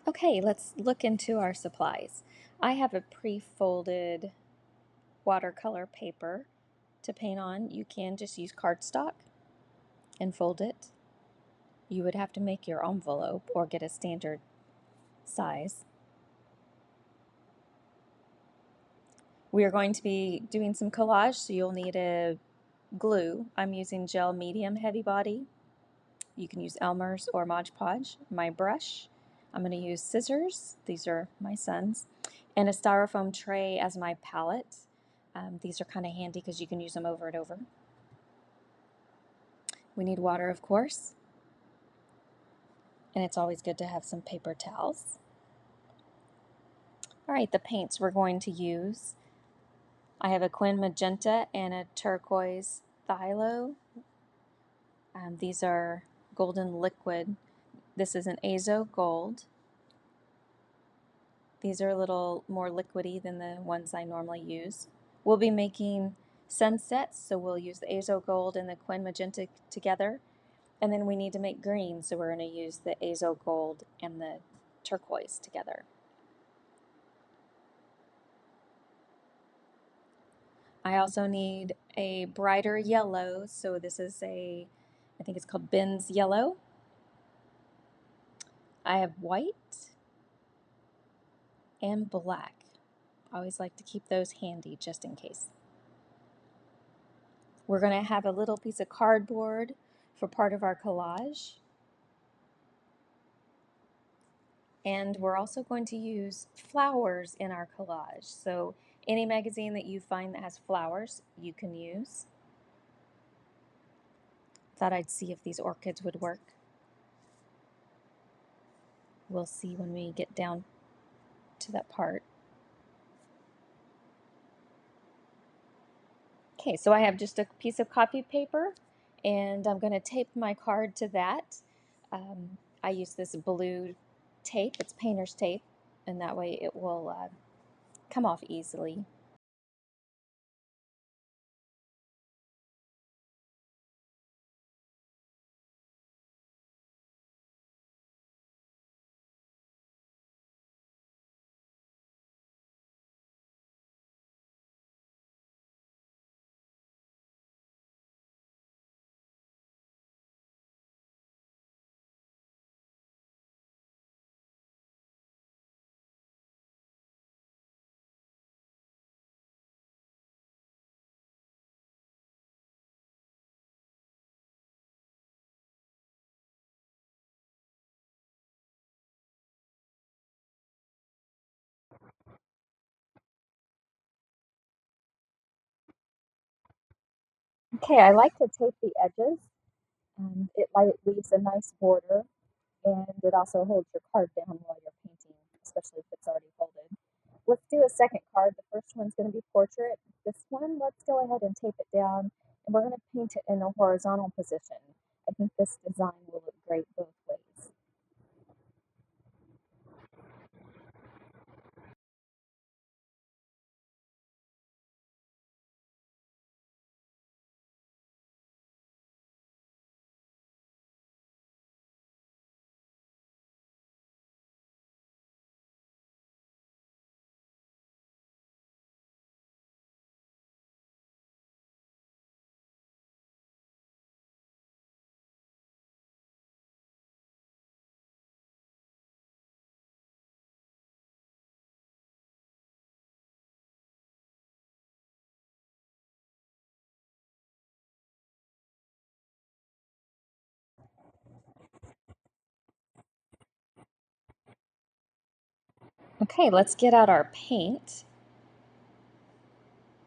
Okay, let's look into our supplies. I have a pre-folded watercolor paper to paint on. You can just use cardstock and fold it. You would have to make your envelope or get a standard size. We are going to be doing some collage, so you'll need a glue. I'm using gel medium heavy body. You can use Elmer's or Mod Podge. My brush, I'm going to use scissors. These are my son's. And a styrofoam tray as my palette. These are kind of handy because you can use them over and over. We need water, of course. And it's always good to have some paper towels. All right, the paints we're going to use. I have a Quin Magenta and a turquoise Phthalo. These are golden liquid. This is an Azo Gold. These are a little more liquidy than the ones I normally use. We'll be making sunsets, so we'll use the Azo Gold and the Quin Magenta together. And then we need to make green, so we're going to use the Azo Gold and the turquoise together. I also need a brighter yellow, so this is I think it's called Ben's Yellow. I have white and black. I always like to keep those handy just in case. We're going to have a little piece of cardboard for part of our collage. And we're also going to use flowers in our collage. So any magazine that you find that has flowers, you can use. Thought I'd see if these orchids would work. We'll see when we get down to that part. Okay, so I have just a piece of copy paper, and I'm going to tape my card to that. I use this blue tape, it's painter's tape, and that way it will come off easily. Okay, I like to tape the edges. It leaves a nice border, and it also holds your card down while you're painting, especially if it's already folded. Let's do a second card. The first one's going to be portrait. This one, let's go ahead and tape it down, and we're going to paint it in a horizontal position. I think this design will look great both ways. Okay, let's get out our paint.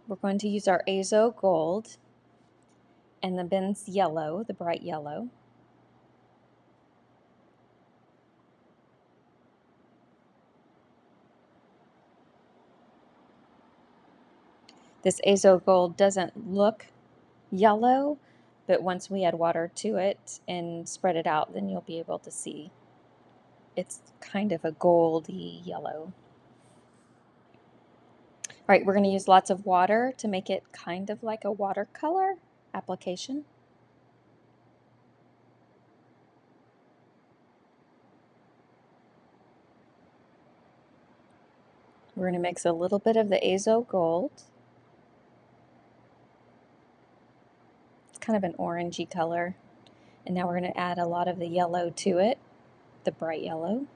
We're going to use our Azo Gold and the Ben's Yellow, the bright yellow. This Azo Gold doesn't look yellow, but once we add water to it and spread it out, then you'll be able to see it's kind of a goldy yellow. All right, we're going to use lots of water to make it kind of like a watercolor application. We're going to mix a little bit of the azo gold. It's kind of an orangey color. And now we're going to add a lot of the yellow to it, the bright yellow.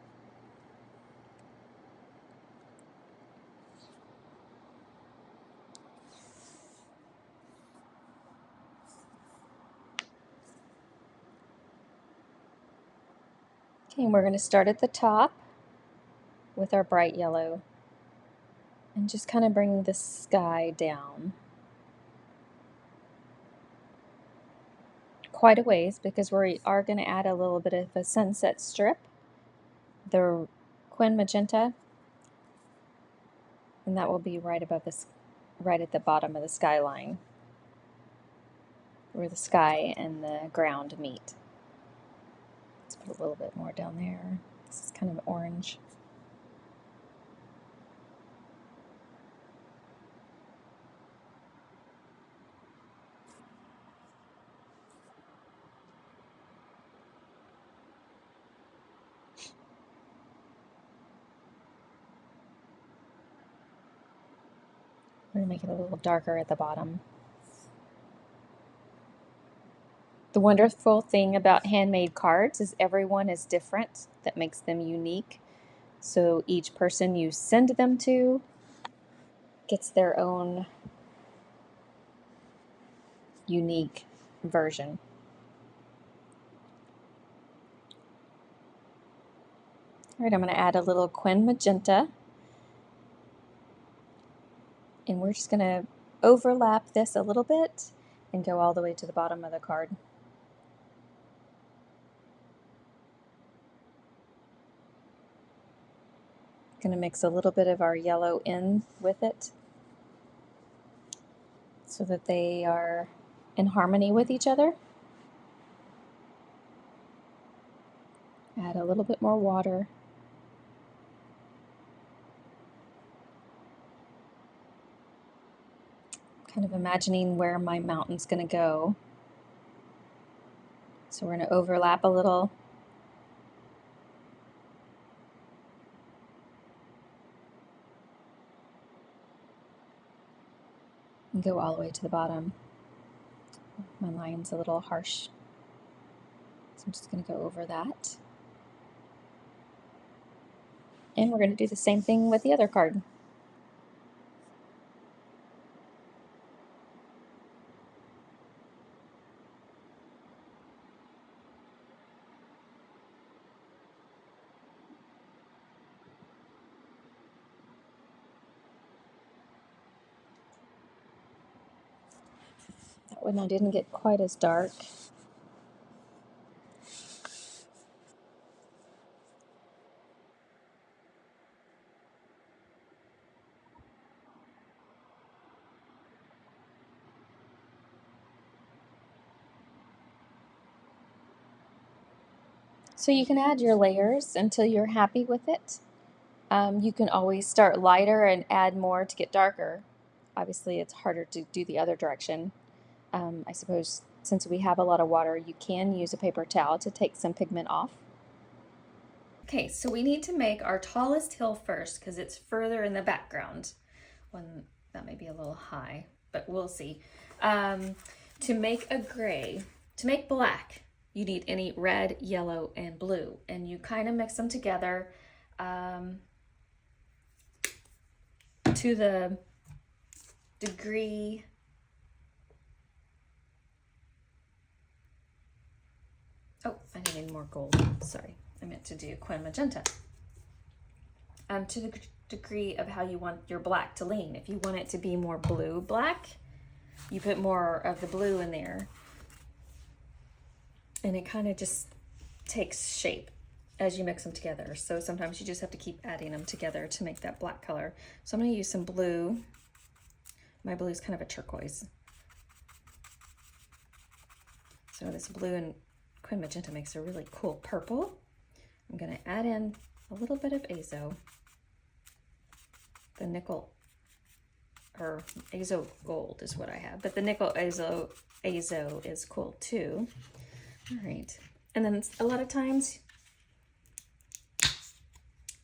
Okay, and we're going to start at the top with our bright yellow and just kind of bring the sky down quite a ways, because we are going to add a little bit of a sunset strip, the Quin Magenta, and that will be right above this, right at the bottom of the skyline, where the sky and the ground meet. Let's put a little bit more down there. This is kind of orange. We're going to make it a little darker at the bottom. The wonderful thing about handmade cards is everyone is different. That makes them unique. So each person you send them to gets their own unique version. All right, I'm going to add a little Quin Magenta. And we're just going to overlap this a little bit and go all the way to the bottom of the card. Going to mix a little bit of our yellow in with it so that they are in harmony with each other. Add a little bit more water. Kind of imagining where my mountain's going to go. So we're going to overlap a little. And go all the way to the bottom. My line's a little harsh, so I'm just going to go over that. And we're going to do the same thing with the other card. That one I didn't get quite as dark. So you can add your layers until you're happy with it. You can always start lighter and add more to get darker. Obviously it's harder to do the other direction. I suppose since we have a lot of water, you can use a paper towel to take some pigment off. Okay, so we need to make our tallest hill first because it's further in the background. One that may be a little high, but we'll see. To make a gray, to make black, you need any red, yellow, and blue, and you kind of mix them together to the degree I need more gold. Sorry, I meant to do Quin Magenta. To the degree of how you want your black to lean. If you want it to be more blue black, you put more of the blue in there, and it kind of just takes shape as you mix them together. So sometimes you just have to keep adding them together to make that black color. So I'm going to use some blue. My blue is kind of a turquoise. So this blue and Quin Magenta makes a really cool purple. I'm going to add in a little bit of azo. The nickel, or azo gold is what I have, but the nickel azo is cool too. All right, and then a lot of times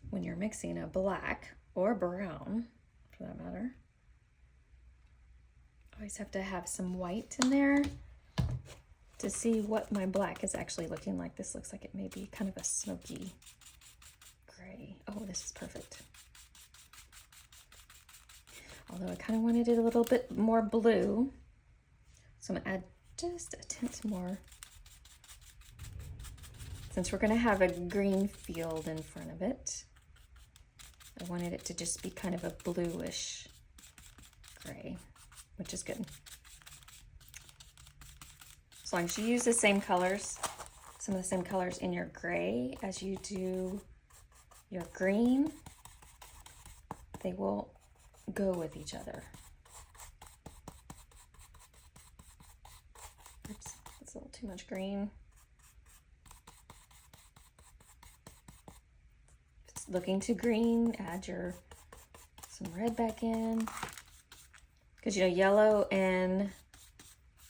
when you're mixing a black or brown for that matter. Always have to have some white in there to see what my black is actually looking like. This looks like it may be kind of a smoky gray. Oh, this is perfect. Although I kind of wanted it a little bit more blue. So I'm gonna add just a tint more. Since we're gonna have a green field in front of it, I wanted it to just be kind of a bluish gray, which is good. As long as you use the same colors, some of the same colors in your gray as you do your green, they will go with each other. Oops, that's a little too much green. If it's looking too green, add some red back in. Because you know, yellow and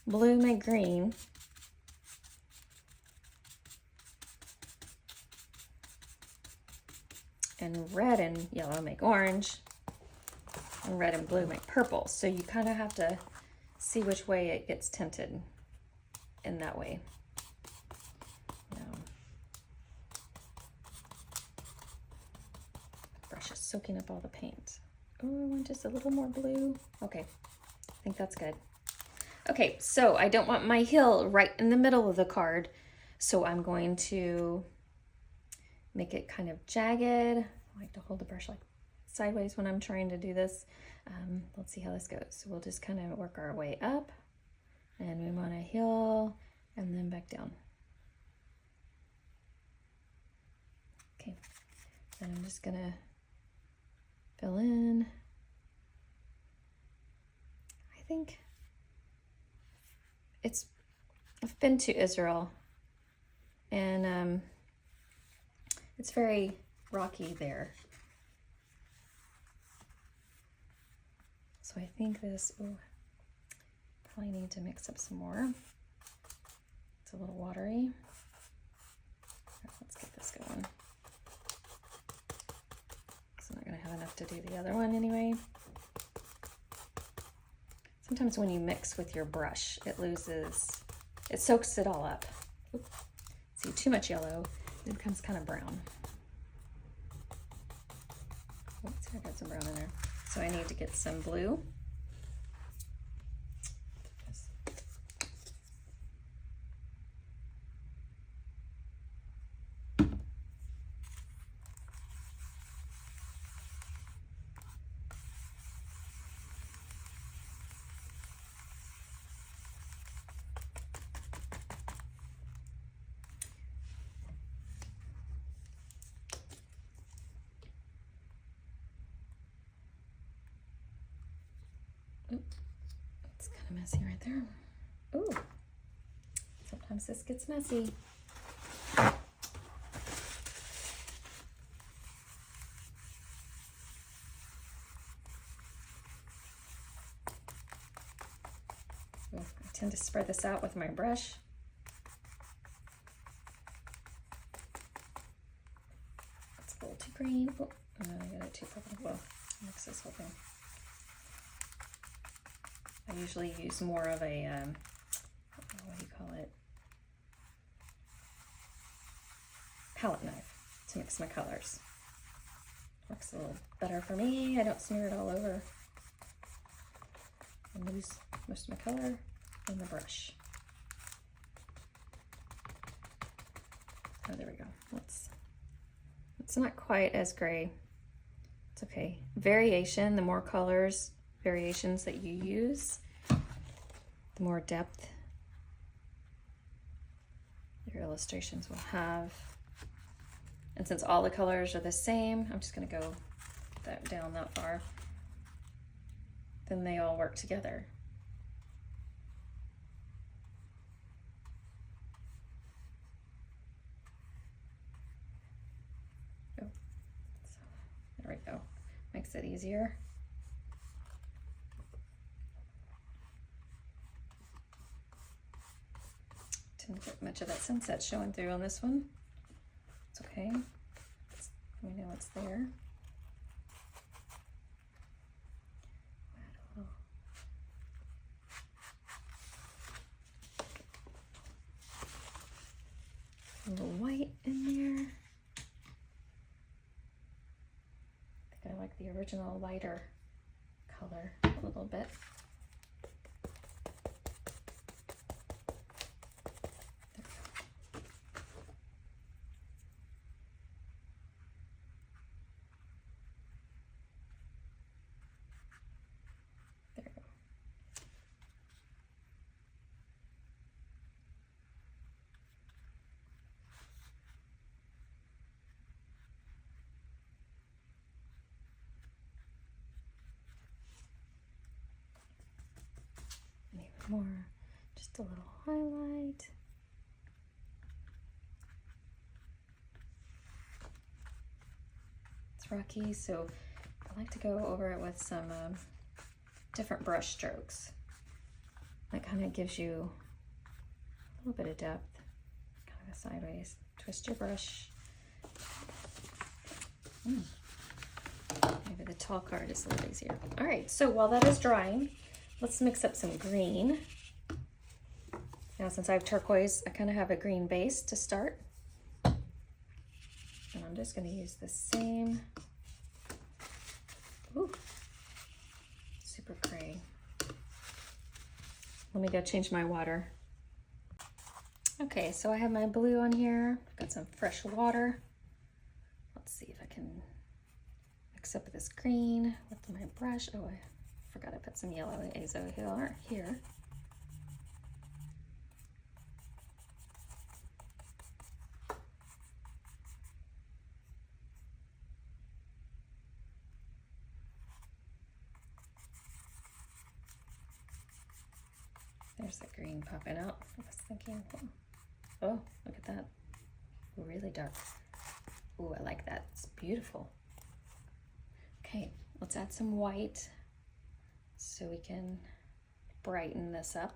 blue make green. And red and yellow make orange. And red and blue make purple. So you kind of have to see which way it gets tinted in that way. Brush is soaking up all the paint. Oh, I want just a little more blue. Okay, I think that's good. Okay, so I don't want my hill right in the middle of the card, so I'm going to make it kind of jagged. I like to hold the brush like sideways when I'm trying to do this. Let's see how this goes. So we'll just kind of work our way up, and we want a hill, and then back down. Okay, and I'm just gonna fill in. I think I've been to Israel, and it's very rocky there. So I think this, probably need to mix up some more. It's a little watery. Let's get this going. So I'm not gonna have enough to do the other one anyway. Sometimes when you mix with your brush, it soaks it all up. Oops. See, too much yellow, it becomes kind of brown. Oops, I got some brown in there. So I need to get some blue. It's kind of messy right there. Ooh, sometimes this gets messy. Ooh, I tend to spread this out with my brush. It's a little too green. Oh, I got it too purple. Well, mix this whole thing. I usually use more of a, what do you call it? Palette knife to mix my colors. Works a little better for me. I don't smear it all over. I lose most of my color in the brush. Oh, there we go. It's not quite as gray. It's okay. Variation, the more colors, variations that you use, the more depth your illustrations will have. And since all the colors are the same, I'm just going to go down that far. Then they all work together. Oh, so there we go. Makes it easier. Didn't get much of that sunset showing through on this one. It's okay. We know it's there. A little white in there. I think I like the original lighter color a little bit. More, just a little highlight. It's rocky, so I like to go over it with some different brush strokes. That kind of gives you a little bit of depth, kind of a sideways. Twist your brush. Maybe the tall card is a little easier. All right, so while that is drying, let's mix up some green. Now, since I have turquoise, I kind of have a green base to start. And I'm just going to use the same, super gray. Let me go change my water. Okay, so I have my blue on here. I've got some fresh water. Let's see if I can mix up this green with my brush. Oh, I forgot I put some yellow azo here. There's the green popping out. I was thinking, oh, look at that. Really dark. Oh, I like that. It's beautiful. Okay, let's add some white so we can brighten this up.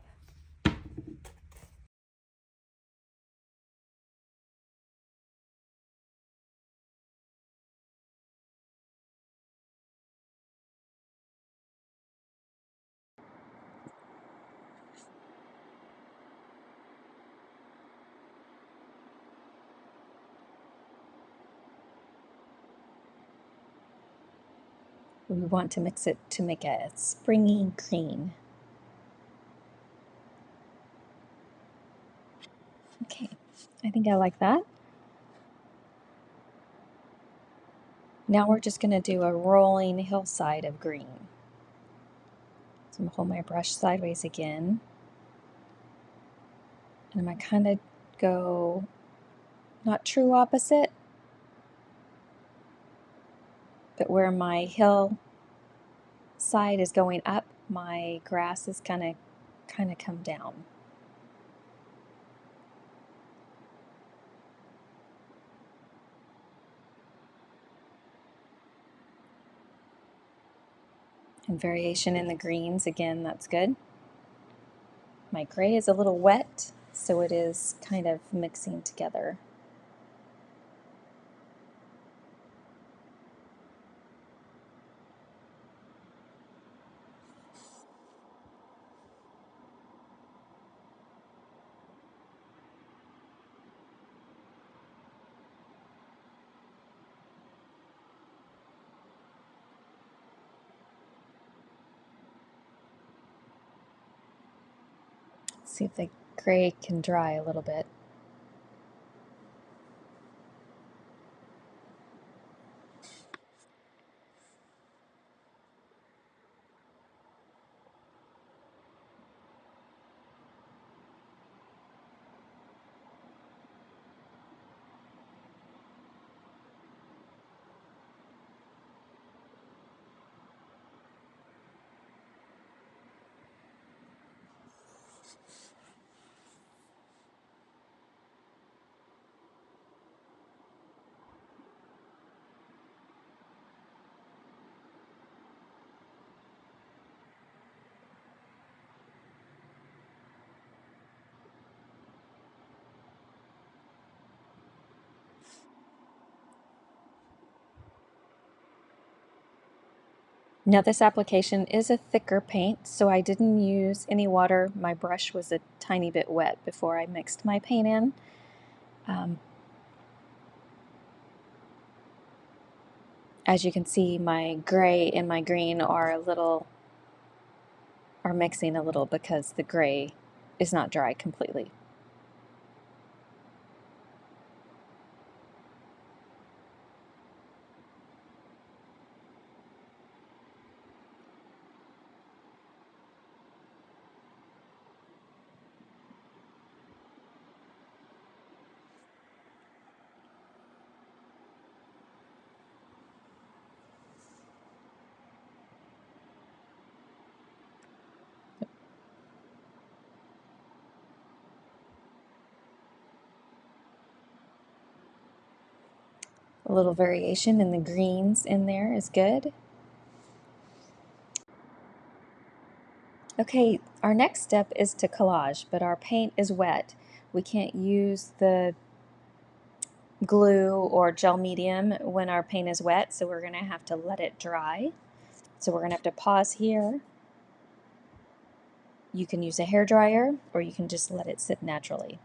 We want to mix it to make a springy green. Okay, I think I like that. Now we're just going to do a rolling hillside of green. So I'm going to hold my brush sideways again. And I'm going to kind of go not true opposite, but where my hill side is going up, my grass is kind of come down. And variation in the greens, again, that's good. My gray is a little wet, so it is kind of mixing together. See if the gray can dry a little bit. Now this application is a thicker paint, so I didn't use any water. My brush was a tiny bit wet before I mixed my paint in. As you can see, my gray and my green are mixing a little because the gray is not dry completely. A little variation in the greens in there is good. Okay, our next step is to collage, but our paint is wet. We can't use the glue or gel medium when our paint is wet, so we're going to have to let it dry. So we're going to have to pause here. You can use a hair dryer or you can just let it sit naturally.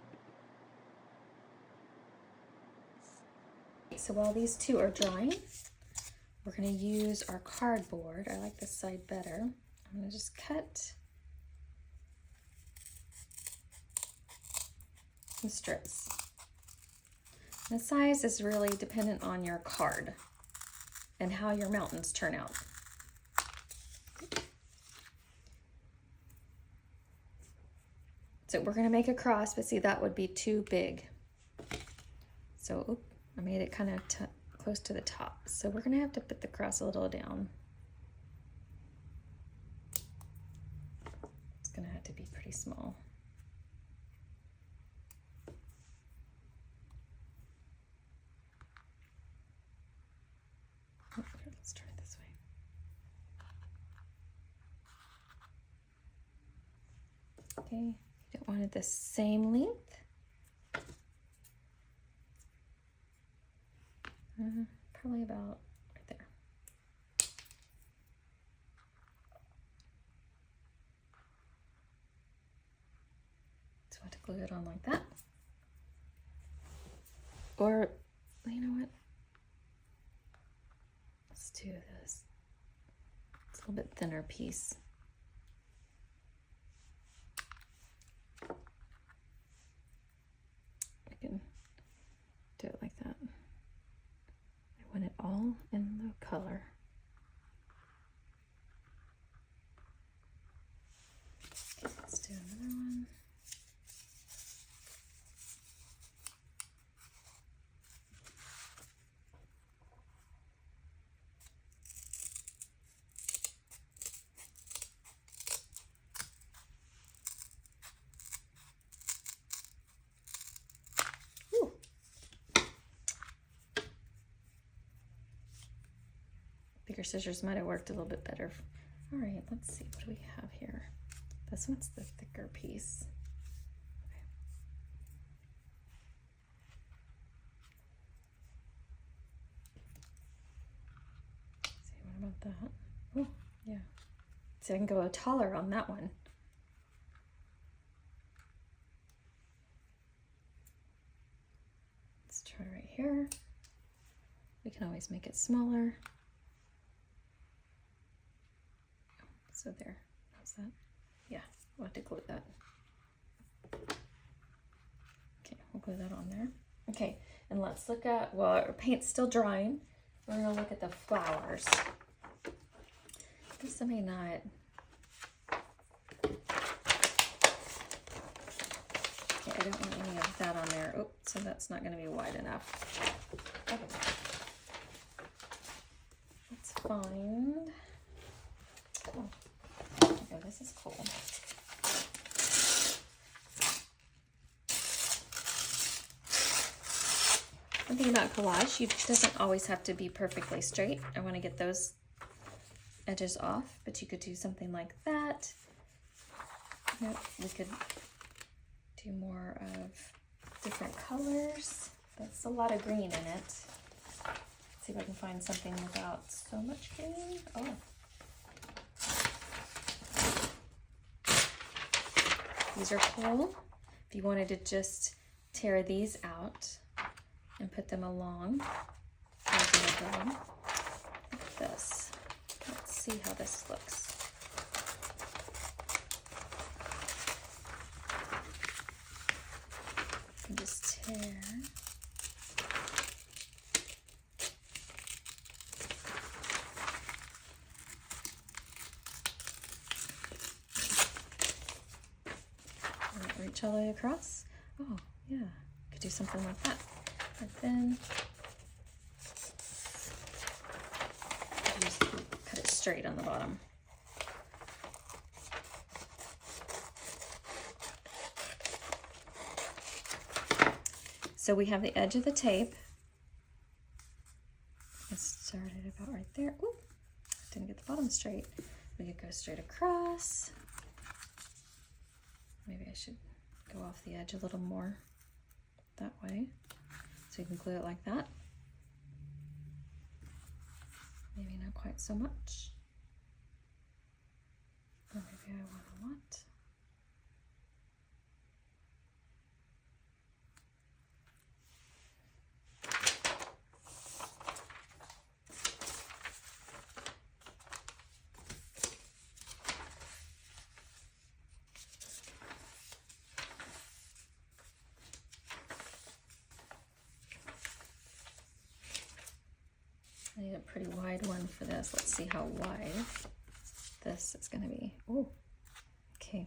So while these two are drying, we're going to use our cardboard. I like this side better. I'm going to just cut some strips. The size is really dependent on your card and how your mountains turn out. So we're going to make a cross, but see, that would be too big. So I made it kind of close to the top. So we're going to have to put the cross a little down. It's going to have to be pretty small. Let's try it this way. Okay, you don't want it the same length. Probably about right there. So I have to glue it on like that. Or, you know what? Let's do this. It's a little bit thinner piece. I can do it like that. I want it all in the color. Okay, let's do another one. Bigger scissors might have worked a little bit better. All right, let's see, what do we have here? This one's the thicker piece. Okay. See, what about that? Oh, yeah. So I can go taller on that one. Let's try right here. We can always make it smaller. So there, how's that? Yeah, we'll have to glue that. Okay, we'll glue that on there. Okay, and let's look at, well, our paint's still drying. We're gonna look at the flowers. This may not. Okay, I don't want any of that on there. Oh, so that's not gonna be wide enough. Okay. Let's find. Oh. Oh, this is cool. One thing about collage, it doesn't always have to be perfectly straight. I want to get those edges off, but you could do something like that. Nope, we could do more of different colors. That's a lot of green in it. Let's see if I can find something without so much green. Oh. These are cool. If you wanted to just tear these out and put them along, this. Let's see how this looks. You can just tear. Reach all the way across. Oh, yeah, could do something like that. But then just cut it straight on the bottom. So we have the edge of the tape. It started about right there. Ooh, didn't get the bottom straight. We could go straight across. Maybe I should go off the edge a little more that way. So you can glue it like that. Maybe not quite so much. Or maybe I want a lot. I need a pretty wide one for this. Let's see how wide this is going to be. Oh, okay.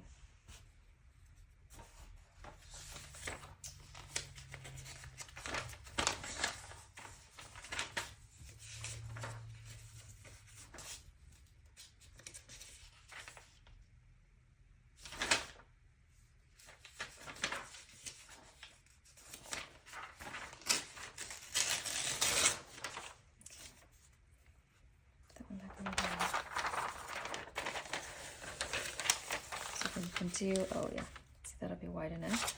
Do, oh yeah, see, that'll be wide enough.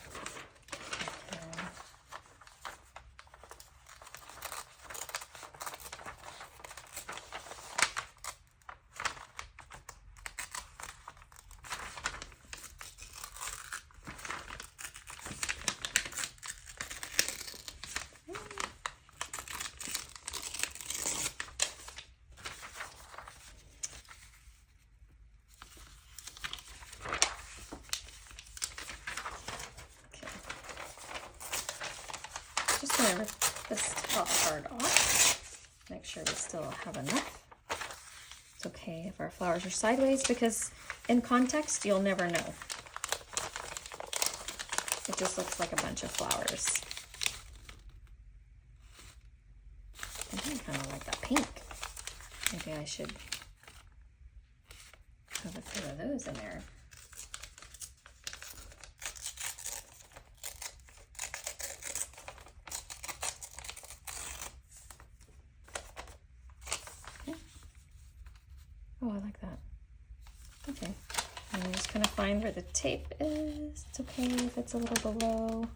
Just going to rip this top part off, make sure we still have enough. It's okay if our flowers are sideways because in context you'll never know. It just looks like a bunch of flowers. I think I kind of like that pink. Maybe I should have a few of those in there. Oh, I like that. Okay. And I'm just kind of find where the tape is. It's okay if it's a little below.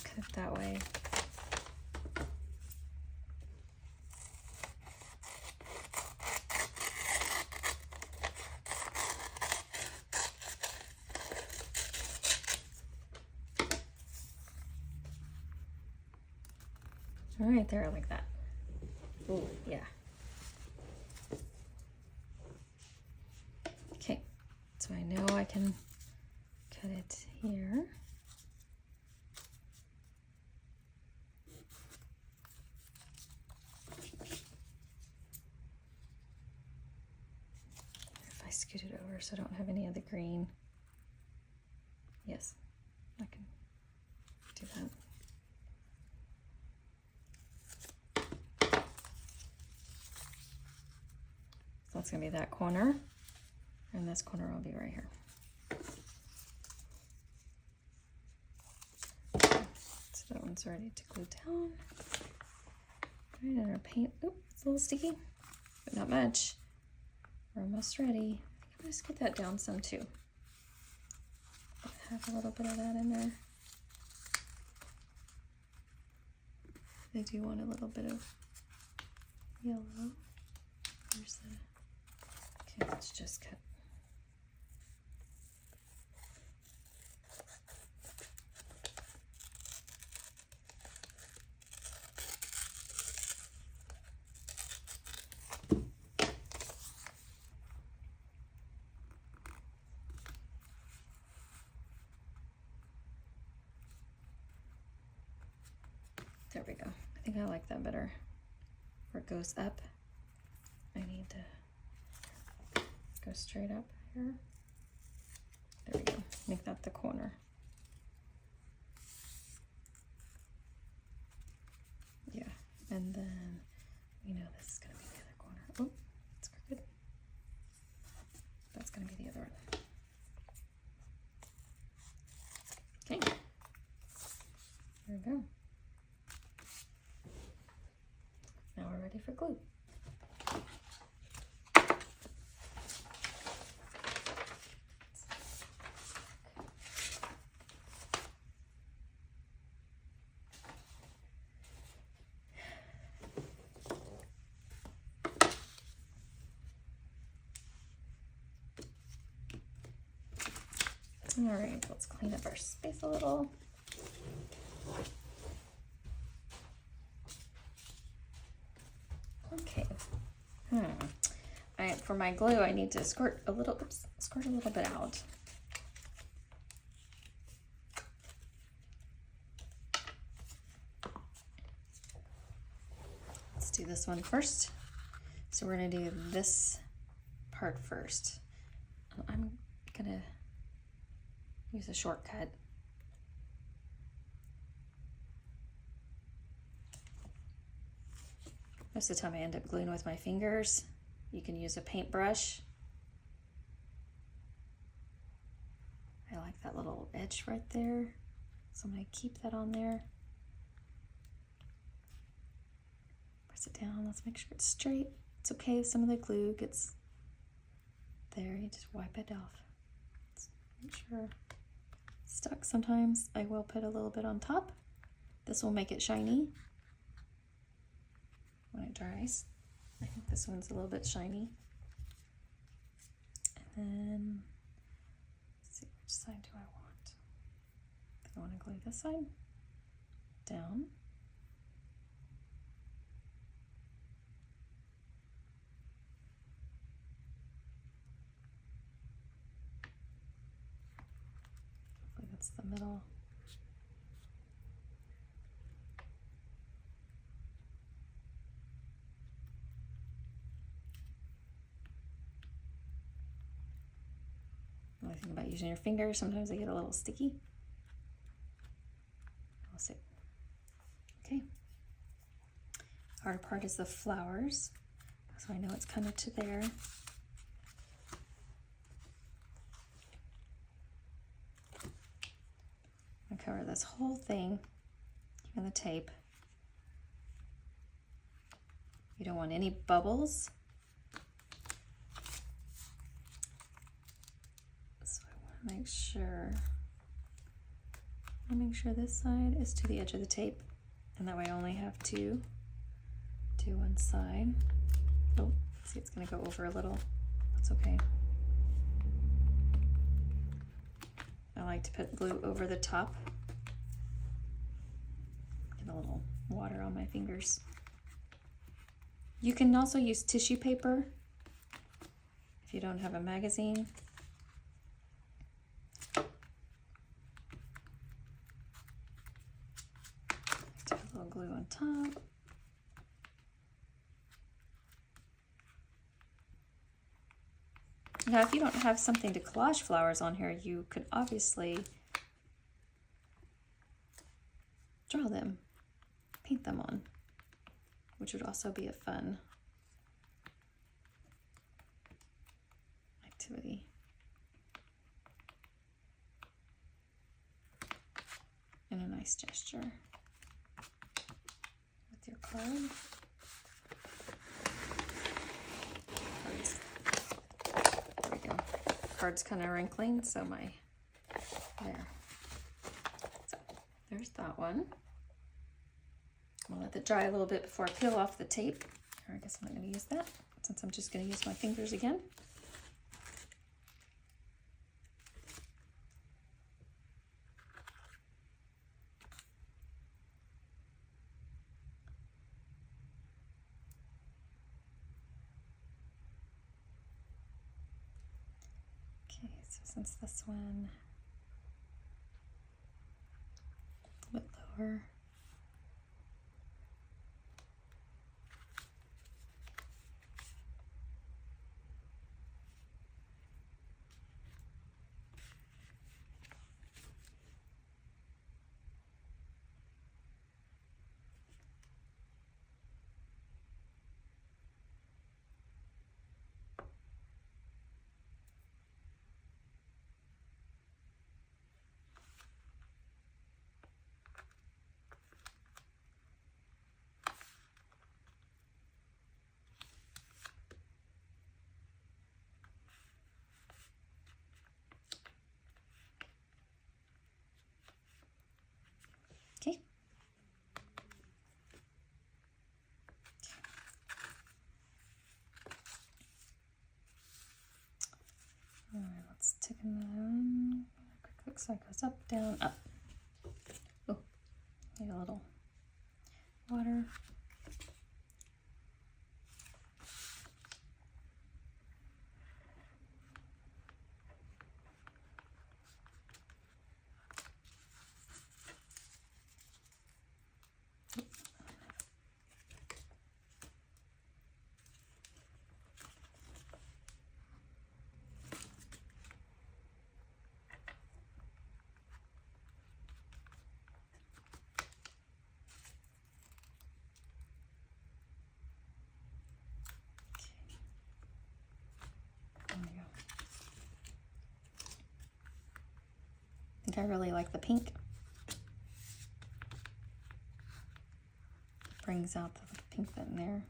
Cut it that way. All right, there, like that. Ooh, yeah. Okay, so I know I can cut it here. If I scoot it over so I don't have any of the green. Yes, I can do that. So that's going to be that corner, and this corner will be right here. So that one's ready to glue down. All right, and our paint, oh, it's a little sticky, but not much. We're almost ready. I'm going to get that down some too. Have a little bit of that in there. I do want a little bit of yellow. Where's the... Okay, let's just cut. think I like that better. Where it goes up, I need to go straight up here. There we go. Make that the corner. Yeah, and then we know this is going to be the other corner. Oh, it's crooked. That's going to be the other one. Okay. There we go. Now we're ready for glue. All right, let's clean up our space a little. Okay. For my glue, I need to squirt a little bit out. Let's do this one first. So we're gonna do this part first. I'm gonna use a shortcut. Most of the time I end up gluing with my fingers. You can use a paintbrush. I like that little edge right there, so I'm gonna keep that on there. Press it down, let's make sure it's straight. It's okay if some of the glue gets there, you just wipe it off. Let's make sure it's stuck. Sometimes I will put a little bit on top. This will make it shiny when it dries. I think this one's a little bit shiny. And then, let's see, which side do I want? I think I want to glue this side down. Hopefully that's the middle. Another thing about using your fingers, sometimes they get a little sticky. We'll see. Okay. Harder part is the flowers, so I know it's kind of to there. I'm gonna cover this whole thing, even the tape. You don't want any bubbles. Make sure this side is to the edge of the tape, and that way I only have to do one side. Oh, see, it's going to go over a little. That's okay. I like to put glue over the top. Get a little water on my fingers. You can also use tissue paper if you don't have a magazine. Glue on top. Now, if you don't have something to collage flowers on here, you could obviously draw them, paint them on, which would also be a fun activity. And a nice gesture. Your card. There we go. Card's kind of wrinkling, so there. So there's that one. I'm gonna let it dry a little bit before I peel off the tape. Or I guess I'm not gonna use that since I'm just gonna use my fingers again. So since this one a little bit lower, So it goes up, down, up. Oh, need a little water. There we go. I think I really like the pink. Brings out the pink bit in there.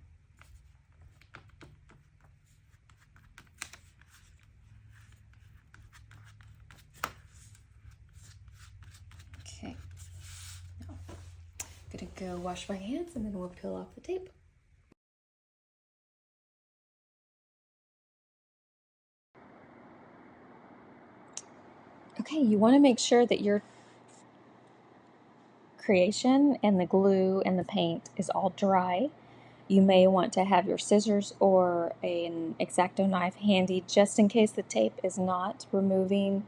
Okay, now I'm gonna go wash my hands and then we'll peel off the tape. Okay, you want to make sure that your creation and the glue and the paint is all dry. You may want to have your scissors or an X-Acto knife handy just in case the tape is not removing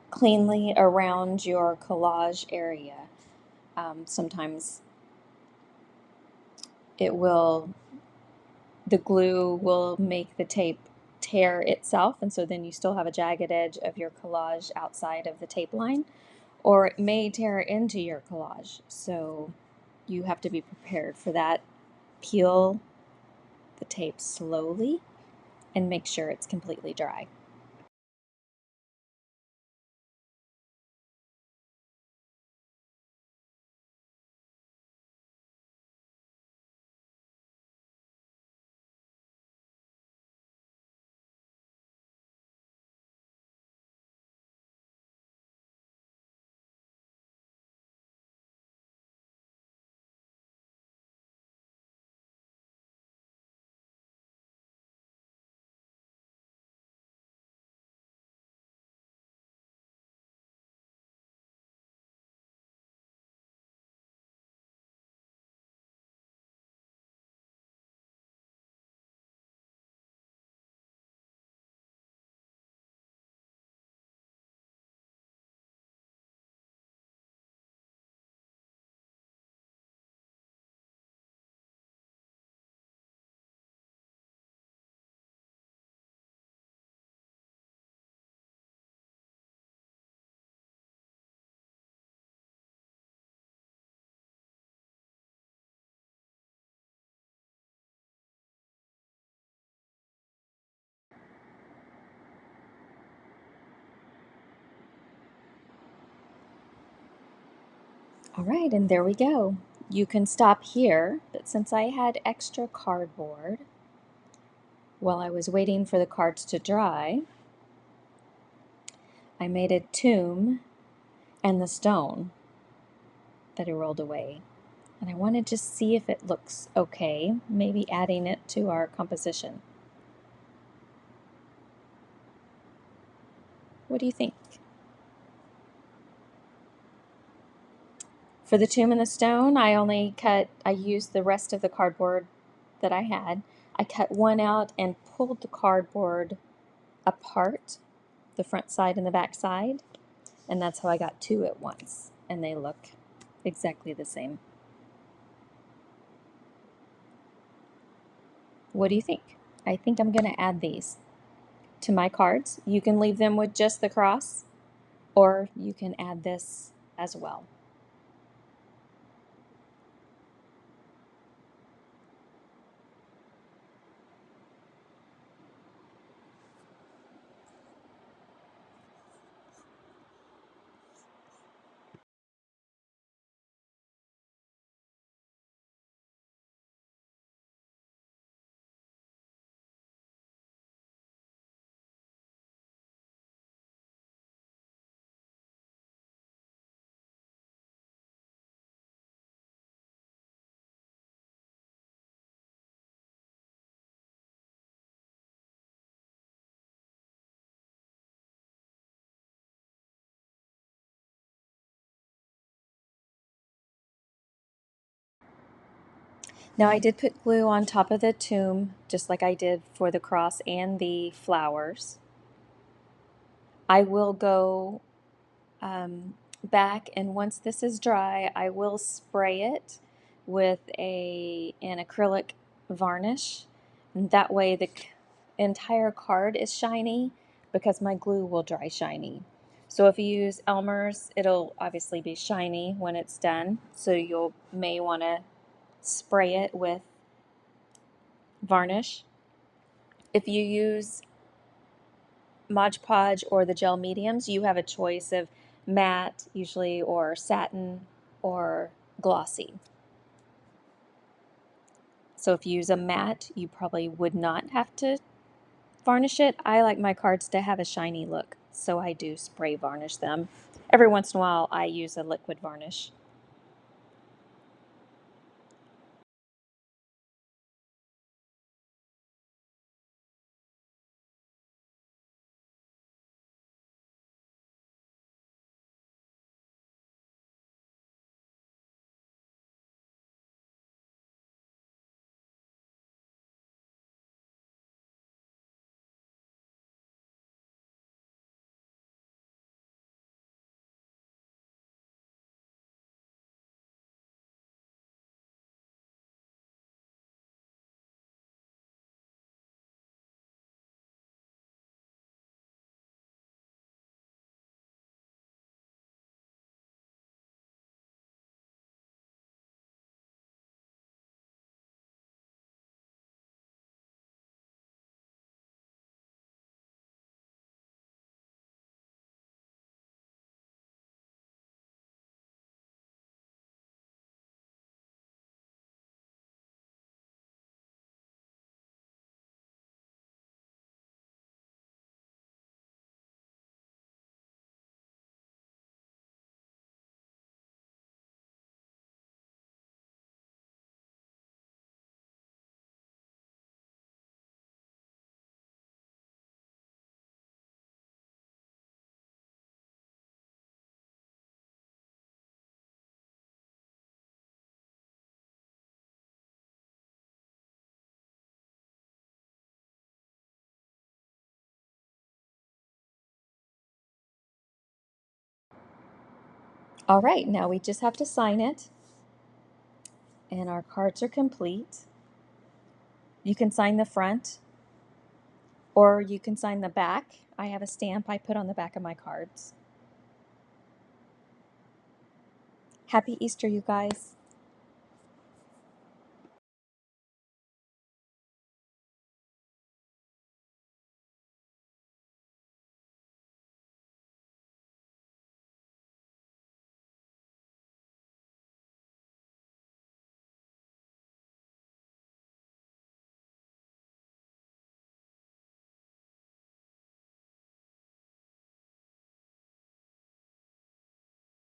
cleanly around your collage area. Sometimes the glue will make the tape tear itself, and so then you still have a jagged edge of your collage outside of the tape line, or it may tear into your collage, so you have to be prepared for that. Peel the tape slowly and make sure it's completely dry. All right, and there we go. You can stop here, but since I had extra cardboard while I was waiting for the cards to dry, I made a tomb and the stone that I rolled away. And I want to just see if it looks okay, maybe adding it to our composition. What do you think? For the tomb and the stone, I used the rest of the cardboard that I had. I cut one out and pulled the cardboard apart, the front side and the back side, and that's how I got two at once, and they look exactly the same. What do you think? I think I'm going to add these to my cards. You can leave them with just the cross, or you can add this as well. Now I did put glue on top of the tomb, just like I did for the cross and the flowers. I will go back, and once this is dry, I will spray it with an acrylic varnish. And that way the entire card is shiny because my glue will dry shiny. So if you use Elmer's, it'll obviously be shiny when it's done. So you may want to spray it with varnish. If you use Mod Podge or the gel mediums, you have a choice of matte usually, or satin, or glossy. So if you use a matte, you probably would not have to varnish it. I like my cards to have a shiny look, so I do spray varnish them. Every once in a while I use a liquid varnish. All right, now we just have to sign it, and our cards are complete. You can sign the front, or you can sign the back. I have a stamp I put on the back of my cards. Happy Easter, you guys.